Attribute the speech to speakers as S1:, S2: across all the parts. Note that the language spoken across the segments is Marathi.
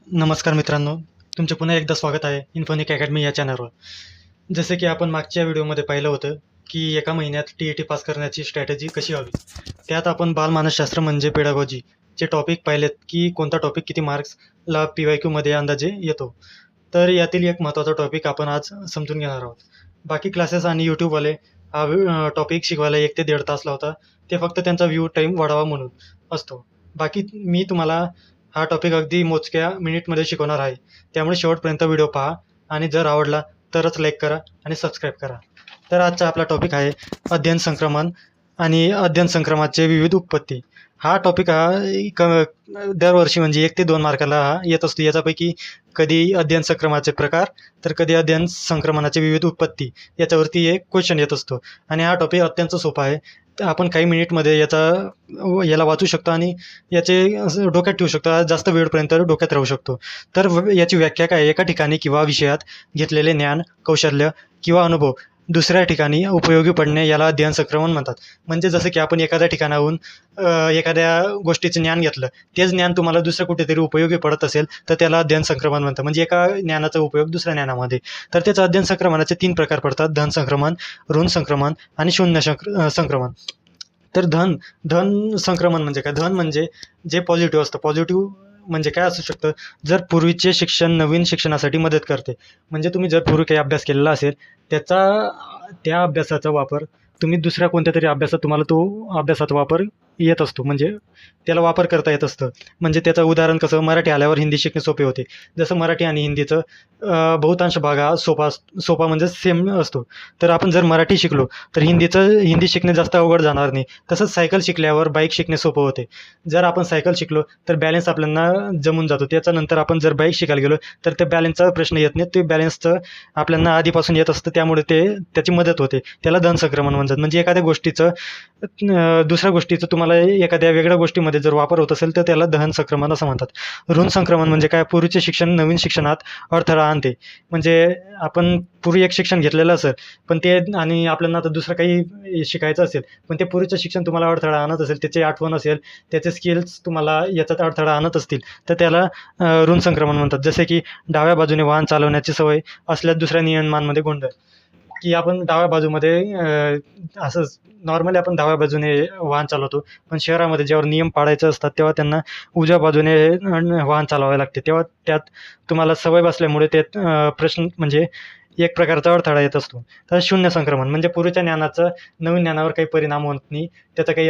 S1: नमस्कार मित्रांनो, तुमचे पुन्हा एकदा स्वागत आहे इन्फोनिक अकॅडमी या चॅनलवर. जसे की आपण मागच्या व्हिडिओमध्ये पाहिलं होतं की एका महिन्यात टी पास करण्याची स्ट्रॅटेजी कशी हवी. त्यात आपण बालमानसशास्त्र म्हणजे पेडागॉजी चे टॉपिक पाहिलेत की कोणता टॉपिक किती मार्क्सला PYQमध्ये अंदाजे येतो. तर यातील एक महत्त्वाचा टॉपिक आपण आज समजून घेणार आहोत. बाकी क्लासेस आणि यूट्यूबवाले हा टॉपिक शिकवायला 1 ते 1.5 तास लावतात. ते फक्त त्यांचा व्ह्यू टाईम वाढावा म्हणून असतो. बाकी मी तुम्हाला हा टॉपिक अगदी मोजक्या मिनिटमध्ये शिकवणार आहे. त्यामुळे शेवटपर्यंत व्हिडिओ पहा आणि जर आवडला तरच लाईक करा आणि सबस्क्राईब करा. तर आजचा आपला टॉपिक आहे अध्ययन संक्रमण आणि अध्ययन संक्रमणाचे विविध उत्पत्ती. हा टॉपिक दरवर्षी म्हणजे 1 ते 2 मार्काला हा येत असतो. याच्यापैकी कधी अध्ययन संक्रमणाचे प्रकार तर कधी अध्ययन संक्रमणाचे विविध उत्पत्ती याच्यावरती एक क्वेश्चन येत असतो. आणि हा टॉपिक अत्यंत सोपा आहे. तर आपण काही मिनिटमध्ये याला वाचू शकतो आणि याचे डोक्यात ठेवू शकतो. जास्त वेळपर्यंत डोक्यात राहू शकतो. तर याची व्याख्या काय? एका ठिकाणी किंवा विषयात घेतलेले ज्ञान, कौशल्य किंवा अनुभव दुसऱ्या ठिकाणी उपयोगी पडणे याला अध्ययन संक्रमण म्हणतात. म्हणजे जसं की आपण एखाद्या ठिकाणाहून एखाद्या गोष्टीचं ज्ञान घेतलं, तेच ज्ञान तुम्हाला दुसरं कुठेतरी उपयोगी पडत असेल तर त्याला अध्ययन संक्रमण म्हणतात. म्हणजे एका ज्ञानाचा उपयोग दुसऱ्या ज्ञानामध्ये. तर त्याचं अध्ययन संक्रमणाचे 3 प्रकार पडतात: धन संक्रमण, ऋण संक्रमण आणि शून्य संक्रमण. तर धन संक्रमण म्हणजे काय? धन म्हणजे जे पॉझिटिव्ह असतं. पॉझिटिव्ह म्हणजे काय असू शकतं? जर पूर्वीचे शिक्षण नवीन शिक्षणासाठी मदत करते. म्हणजे तुम्ही जर पूर्वी काही अभ्यास केलेला असेल, त्या अभ्यासाचा वापर तुम्ही दुसऱ्या कोणत्यातरी अभ्यासात तुम्हाला तो अभ्यासाचा वापर येत असतो. म्हणजे त्याला वापर करता येत असतं. म्हणजे त्याचं उदाहरण कसं? मराठी आल्यावर हिंदी शिकणे सोपे होते. जसं मराठी आणि हिंदीचं बहुतांश भाग हा सोपा म्हणजे सेम असतो. तर आपण जर मराठी शिकलो तर हिंदी शिकणे जास्त अवघड जाणार नाही. तसंच सायकल शिकल्यावर बाईक शिकणे सोपं होते. जर आपण सायकल शिकलो तर बॅलन्स आपल्याला जमून जातो. त्याच्यानंतर आपण जर बाईक शिकायला गेलो तर त्या बॅलन्सचा प्रश्न येत नाही. ते बॅलन्सचं आपल्याला आधीपासून येत असतं, त्यामुळे त्याची मदत होते. त्याला धन संक्रमण म्हणतात. म्हणजे एखाद्या गोष्टीचं दुसऱ्या गोष्टीचं तुम्हाला एखाद्या वेगळ्या गोष्टीमध्ये जर वापर होत असेल तर त्याला धन संक्रमण असं म्हणतात. ऋण संक्रमण म्हणजे काय? पूर्वीचे शिक्षण नवीन शिक्षणात अडथळा आणते. म्हणजे आपण पूर्वी एक शिक्षण घेतलेलं असेल पण ते आणि आपल्याला आता दुसरं काही शिकायचं असेल, पण ते पूर्वीचं शिक्षण तुम्हाला अडथळा आणत असेल, त्याची आठवण असेल, त्याचे स्किल्स तुम्हाला याच्यात अडथळा आणत असतील तर त्याला ऋण संक्रमण म्हणतात. जसे की डाव्या बाजूने वाहन चालवण्याची सवय असल्यास दुसऱ्या नियमांमध्ये गोंधळ. की आपण डाव्या बाजूमध्ये असंच नॉर्मली आपण डाव्या बाजूने वाहन चालवतो, पण शहरामध्ये जेव्हा नियम पाळायचे असतात तेव्हा त्यांना उजव्या बाजूने वाहन चालवावे लागते. तेव्हा त्यात तुम्हाला सवय बसल्यामुळे त्यात प्रश्न म्हणजे एक प्रकारचा अडथळा येत असतो. तर शून्य संक्रमण म्हणजे पूर्वीच्या ज्ञानाचं नवीन ज्ञानावर काही परिणाम होत नाही. त्याचं काही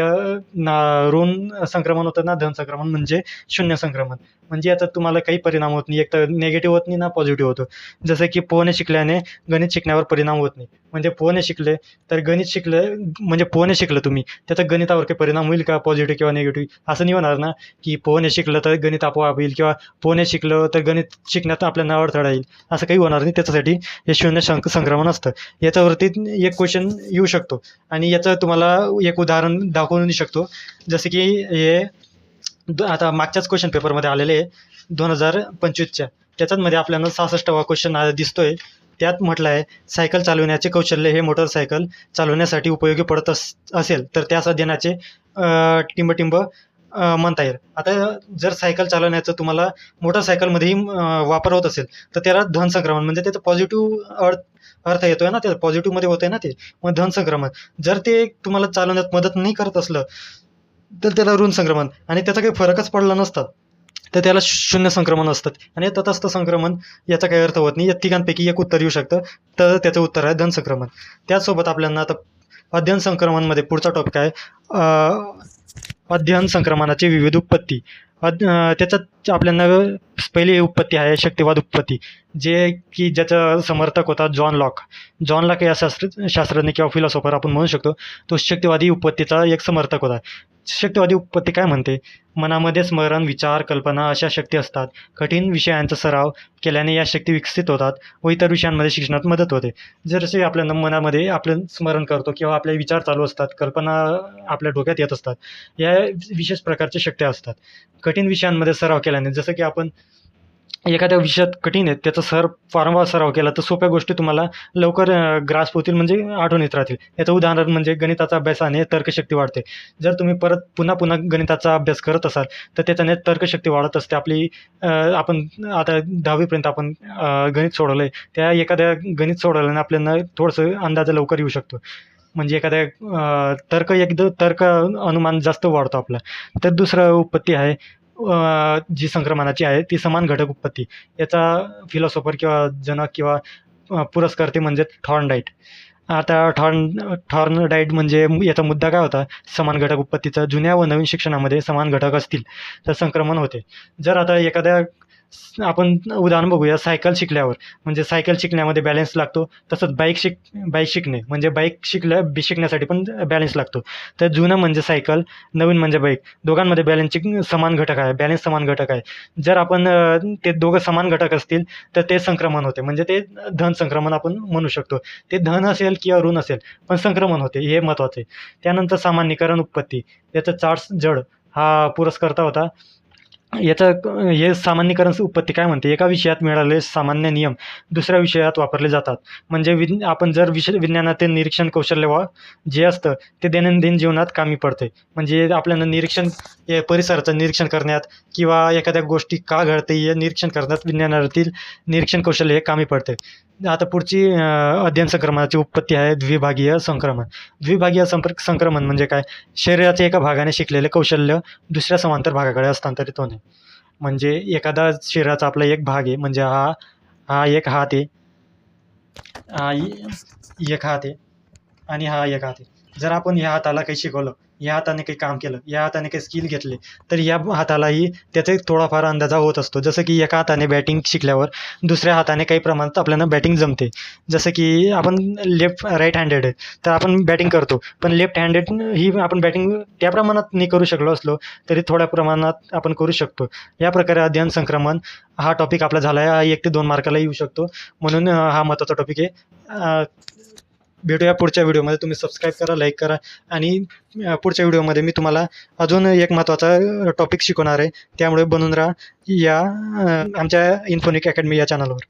S1: ऋण संक्रमण होतं ना धन संक्रमण म्हणजे शून्य संक्रमण. म्हणजे याचा तुम्हाला काही परिणाम होत नाही. एक तर निगेटिव्ह होत नाही ना पॉझिटिव्ह होतो. जसं की पोहणे शिकल्याने गणित शिकण्यावर परिणाम होत नाही. म्हणजे पोहणे शिकले तर गणित शिकले म्हणजे पोहणे शिकलं तुम्ही, त्याचा गणितावर काही परिणाम होईल का पॉझिटिव्ह किंवा निगेटिव्ह? असं नाही होणार ना की पोहणे शिकलं तर गणित आपोआप येईल किंवा पोहणे शिकलं तर गणित शिकण्यात आपल्याला अडथळा येईल, असं काही होणार नाही. त्याच्यासाठी हे शून्य संक्रमण असतं. याच्यावरती एक क्वेश्चन येऊ शकतो आणि याचं तुम्हाला एक उदाहरण दाखवून देऊ शकतो. जसं की हे आता मागच्याच क्वेश्चन पेपरमध्ये आलेले आहे 2025च्या. त्याच्यामध्ये आपल्याला 66वा क्वेश्चन दिसतोय. त्यात म्हटलं आहे, सायकल चालवण्याचे कौशल्य हे मोटरसायकल चालवण्यासाठी उपयोगी पडत असेल तर त्यास अध्ययनाचे टिंबटिंब म्हणता येईल. आता जर सायकल चालवण्याचं तुम्हाला मोटरसायकलमध्येही वापर होत असेल तर त्याला धन संक्रमण म्हणजे त्याचं पॉझिटिव्ह अर्थ येतोय ना, ते पॉझिटिव्हमध्ये होतंय ना ते. मग धन संक्रमण जर ते तुम्हाला चालवण्यात मदत नाही करत असलं तर त्याला ऋण संक्रमण आणि त्याचा काही फरकच पडला नसता तर त्याला शून्य संक्रमण असतात. आणि तटस्थ संक्रमण याचा काही अर्थ होत नाही. या तिघांपैकी एक उत्तर येऊ शकतं, तर त्याचं उत्तर आहे धन संक्रमण. त्याचसोबत आपल्याला आता अध्ययन संक्रमणमध्ये पुढचा टॉपिक आहे अध्ययन संक्रमणाची विविध उत्पत्ती. त्याच्यात आपल्याला पहिली उत्पत्ती आहे शक्तिवाद उत्पत्ती, जे की ज्याचा समर्थक होता जॉन लॉक. जॉन लॉक या शास्त्रज्ञ किंवा फिलॉसॉफर आपण म्हणू शकतो. तो शक्तिवादी उत्पत्तीचा एक समर्थक होता. शक्तिवादी उत्पत्ती काय म्हणते? मनामध्ये स्मरण, विचार, कल्पना अशा शक्ती असतात. कठीण विषयांचा सराव केल्याने या शक्ती विकसित होतात व इतर विषयांमध्ये शिक्षणात मदत होते. जसे आपल्या मनामध्ये आपण स्मरण करतो किंवा आपले विचार चालू असतात, कल्पना आपल्या डोक्यात येत असतात, या विशेष प्रकारच्या शक्ती असतात. कठीण विषयांमध्ये सराव केल्याने जसं की आपण एखाद्या विषयात कठीण आहे त्याचा वारंवार सराव केला तर सोप्या गोष्टी तुम्हाला लवकर ग्रास्प होतील, म्हणजे आठवण येत राहतील. याचं उदाहरण म्हणजे गणिताचा अभ्यासाने तर्कशक्ती वाढते. जर तुम्ही परत पुन्हा पुन्हा गणिताचा अभ्यास करत असाल तर त्याच्याने तर्कशक्ती वाढत असते आपली. आपण आता 10वीपर्यंत आपण गणित सोडवलं आहे, त्या एखाद्या गणित सोडवल्याने आपल्याला थोडंसं अंदाज लवकर येऊ शकतो. म्हणजे एखाद्या तर्क अनुमान जास्त वाढतो आपला. तर दुसरं उत्पत्ती आहे जी संक्रमणाची आहे ती समान घटक उत्पत्ती. याचा फिलॉसॉफर किंवा जनक किंवा पुरस्कर्ते म्हणजे थॉर्नडाईट. आता थॉर्नडाईट म्हणजे याचा मुद्दा काय होता, समान घटक उत्पत्तीचा. जुन्या व नवीन शिक्षणामध्ये समान घटक असतील तर संक्रमण होते. जर आता आपण उदाहरण बघूया सायकल शिकल्यावर. म्हणजे सायकल शिकण्यामध्ये बॅलन्स लागतो, तसंच बाईक शिकणे म्हणजे शिकण्यासाठी पण बॅलन्स लागतो. तर जुनं म्हणजे सायकल, नवीन म्हणजे बाईक. दोघांमध्ये बॅलन्स समान घटक आहे. जर आपण ते दोघं समान घटक असतील तर ते संक्रमण होते, म्हणजे ते धन संक्रमण आपण म्हणू शकतो. ते धन असेल किंवा ऋण असेल पण संक्रमण होते, हे महत्त्वाचे. त्यानंतर सामान्यीकरण उत्पत्ती. याचं चार्ल्स जड हा पुरस्कर्ता होता. हे सामान्यीकरण उत्पत्ती काय म्हणते, एका विषयात मिळालेले सामान्य नियम दुसऱ्या विषयात वापरले जातात. म्हणजे आपण जर विज्ञानातील निरीक्षण कौशल्य जे असतं ते दैनंदिन जीवनात कामी पडते. म्हणजे आपल्याला परिसराचं निरीक्षण करण्यात किंवा एखाद्या गोष्टी का घडते हे निरीक्षण करण्यात विज्ञानातील निरीक्षण कौशल्य हे कामी पडते. आता पुढची अध्ययन संक्रमणाची उत्पत्ती आहे द्विभागीय संक्रमण. संक्रमण म्हणजे काय, शरीराच्या एका भागाने शिकलेले कौशल्य दुसऱ्या समांतर भागाकडे हस्तांतरित होणे. म्हणजे एखादा शरीराचा आपला एक भाग आहे, म्हणजे हा एक हात आहे, एक हात आहे आणि हा एक हात आहे. जर आपण ह्या हाताला काही शिकवलं, या हाताने काही काम केलं, या हाताने काही स्किल घेतले तर या हातालाही त्याचा एक थोडाफार अंदाजा होत असतो. जसं की एका हाताने बॅटिंग शिकल्यावर दुसऱ्या हाताने काही प्रमाणात आपल्याला बॅटिंग जमते. जसं की आपण राईट हँडेड आहे तर आपण बॅटिंग करतो, पण लेफ्ट हँडेड ही आपण बॅटिंग त्या प्रमाणात नाही करू शकलो असलो तरी थोड्या प्रमाणात आपण करू शकतो. या प्रकारे अध्ययन संक्रमण हा टॉपिक आपला झाला आहे. हा 1 ते 2 मार्काला येऊ शकतो, म्हणून हा महत्त्वाचा टॉपिक आहे. भेटूया पुढच्या व्हिडिओमध्ये. तुम्ही सबस्क्राईब करा, लाईक करा आणि पुढच्या व्हिडिओमध्ये मी तुम्हाला अजून एक महत्त्वाचा टॉपिक शिकवणार आहे. त्यामुळे बनून राहा आमच्या इन्फोनिक अकॅडमी या चॅनलवर.